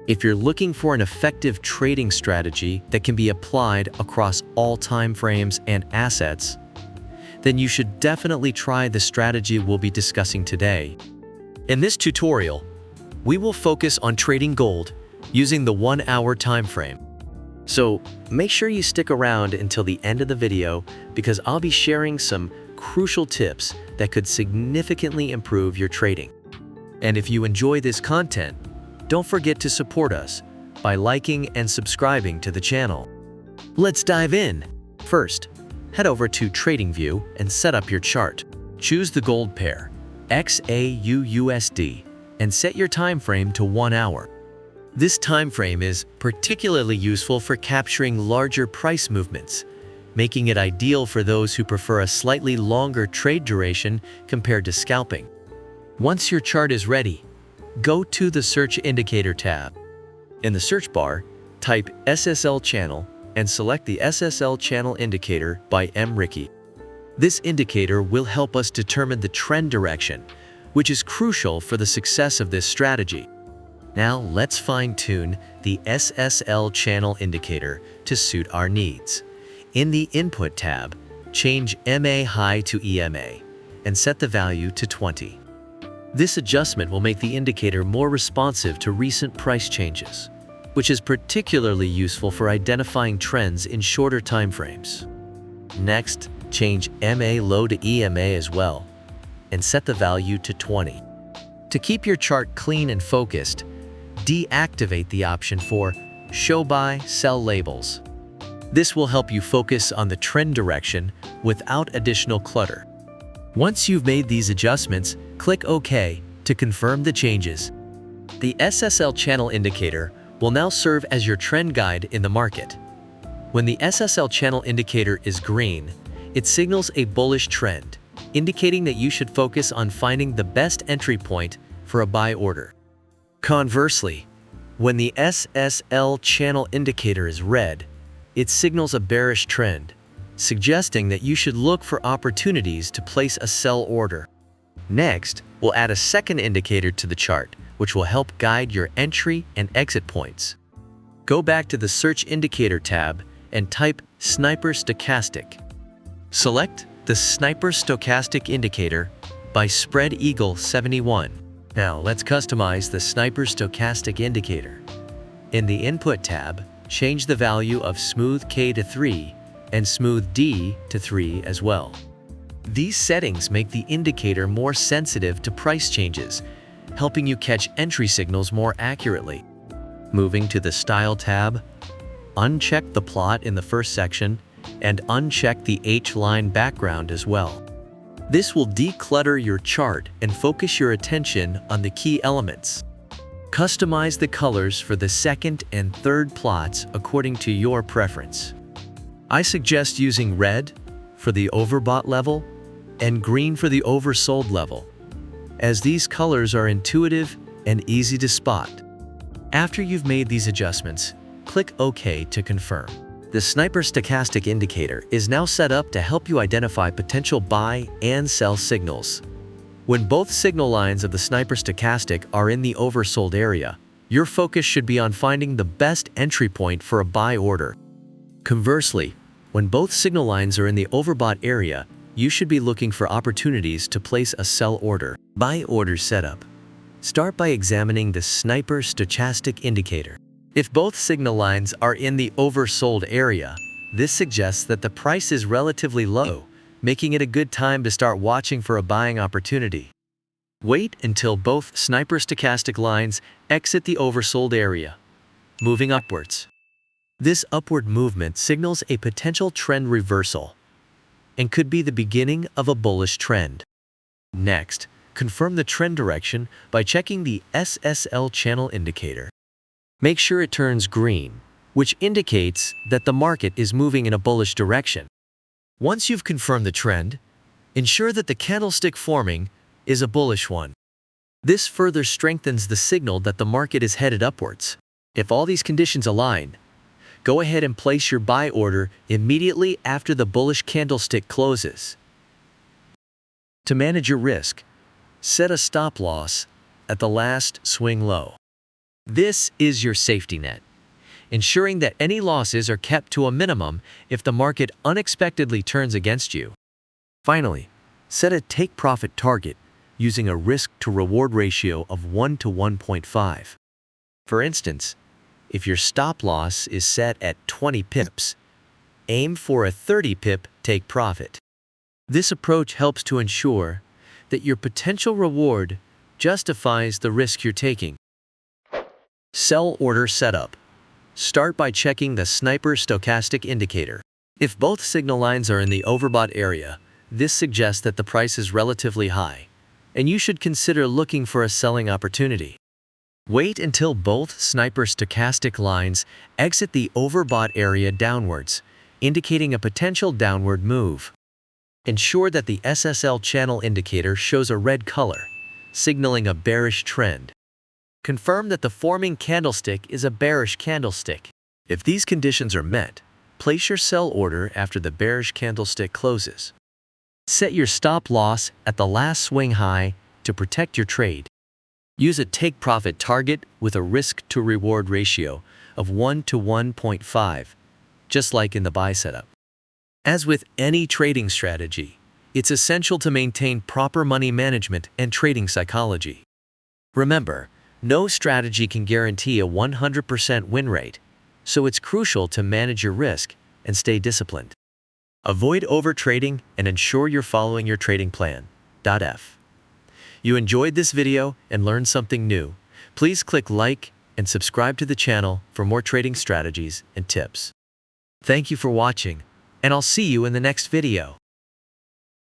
If you're looking for an effective trading strategy that can be applied across all time frames and assets, then you should definitely try the strategy we'll be discussing today. In this tutorial, we will focus on trading gold using the 1-hour time frame. So make sure you stick around until the end of the video because I'll be sharing some crucial tips that could significantly improve your trading. And if you enjoy this content, don't forget to support us by liking and subscribing to the channel. Let's dive in. First, head over to TradingView and set up your chart. Choose the gold pair, xauusd, and set your time frame to 1 hour. This time frame is particularly useful for capturing larger price movements, making it ideal for those who prefer a slightly longer trade duration compared to scalping. Once your chart is ready, go to the Search Indicator tab. In the search bar, type SSL Channel and select the SSL Channel Indicator by M. Ricky. This indicator will help us determine the trend direction, which is crucial for the success of this strategy. Now let's fine-tune the SSL Channel Indicator to suit our needs. In the Input tab, change MA High to EMA and set the value to 20. This adjustment will make the indicator more responsive to recent price changes, which is particularly useful for identifying trends in shorter time frames. Next, change MA Low to EMA as well and set the value to 20. To keep your chart clean and focused, deactivate the option for Show Buy, Sell Labels. This will help you focus on the trend direction without additional clutter. Once you've made these adjustments, click OK to confirm the changes. The SSL Channel Indicator will now serve as your trend guide in the market. When the SSL Channel Indicator is green, it signals a bullish trend, indicating that you should focus on finding the best entry point for a buy order. Conversely, when the SSL Channel Indicator is red, it signals a bearish trend, suggesting that you should look for opportunities to place a sell order. Next, we'll add a second indicator to the chart, which will help guide your entry and exit points. Go back to the Search Indicator tab and type Sniper Stochastic. Select the Sniper Stochastic Indicator by Spread Eagle 71. Now let's customize the Sniper Stochastic Indicator. In the Input tab, change the value of Smooth K to 3 and Smooth D to 3 as well. These settings make the indicator more sensitive to price changes, helping you catch entry signals more accurately. Moving to the Style tab, uncheck the plot in the first section and uncheck the H-line background as well. This will declutter your chart and focus your attention on the key elements. Customize the colors for the second and third plots according to your preference. I suggest using red for the overbought level and green for the oversold level, as these colors are intuitive and easy to spot. After you've made these adjustments, click OK to confirm. The Sniper Stochastic Indicator is now set up to help you identify potential buy and sell signals. When both signal lines of the Sniper Stochastic are in the oversold area, your focus should be on finding the best entry point for a buy order. Conversely, when both signal lines are in the overbought area, you should be looking for opportunities to place a sell order. Buy order setup. Start by examining the Sniper Stochastic Indicator. If both signal lines are in the oversold area, this suggests that the price is relatively low, making it a good time to start watching for a buying opportunity. Wait until both Sniper Stochastic lines exit the oversold area, moving upwards. This upward movement signals a potential trend reversal and could be the beginning of a bullish trend. Next, confirm the trend direction by checking the SSL Channel Indicator. Make sure it turns green, which indicates that the market is moving in a bullish direction. Once you've confirmed the trend, ensure that the candlestick forming is a bullish one. This further strengthens the signal that the market is headed upwards. If all these conditions align, go ahead and place your buy order immediately after the bullish candlestick closes. To manage your risk, set a stop loss at the last swing low. This is your safety net, ensuring that any losses are kept to a minimum if the market unexpectedly turns against you. Finally, set a take-profit target using a risk-to-reward ratio of 1 to 1.5. For instance, if your stop loss is set at 20 pips, aim for a 30-pip take profit. This approach helps to ensure that your potential reward justifies the risk you're taking. Sell order setup. Start by checking the sniper stochastic indicator. If both signal lines are in the overbought area, this suggests that the price is relatively high, and you should consider looking for a selling opportunity. Wait until both sniper stochastic lines exit the overbought area downwards, indicating a potential downward move. Ensure that the SSL Channel Indicator shows a red color, signaling a bearish trend. Confirm that the forming candlestick is a bearish candlestick. If these conditions are met, place your sell order after the bearish candlestick closes. Set your stop loss at the last swing high to protect your trade. Use a take-profit target with a risk-to-reward ratio of 1 to 1.5, just like in the buy setup. As with any trading strategy, it's essential to maintain proper money management and trading psychology. Remember, no strategy can guarantee a 100% win rate, so it's crucial to manage your risk and stay disciplined. Avoid overtrading and ensure you're following your trading plan. F. You enjoyed this video and learned something new? Please click like and subscribe to the channel for more trading strategies and tips. Thank you for watching, and I'll see you in the next video.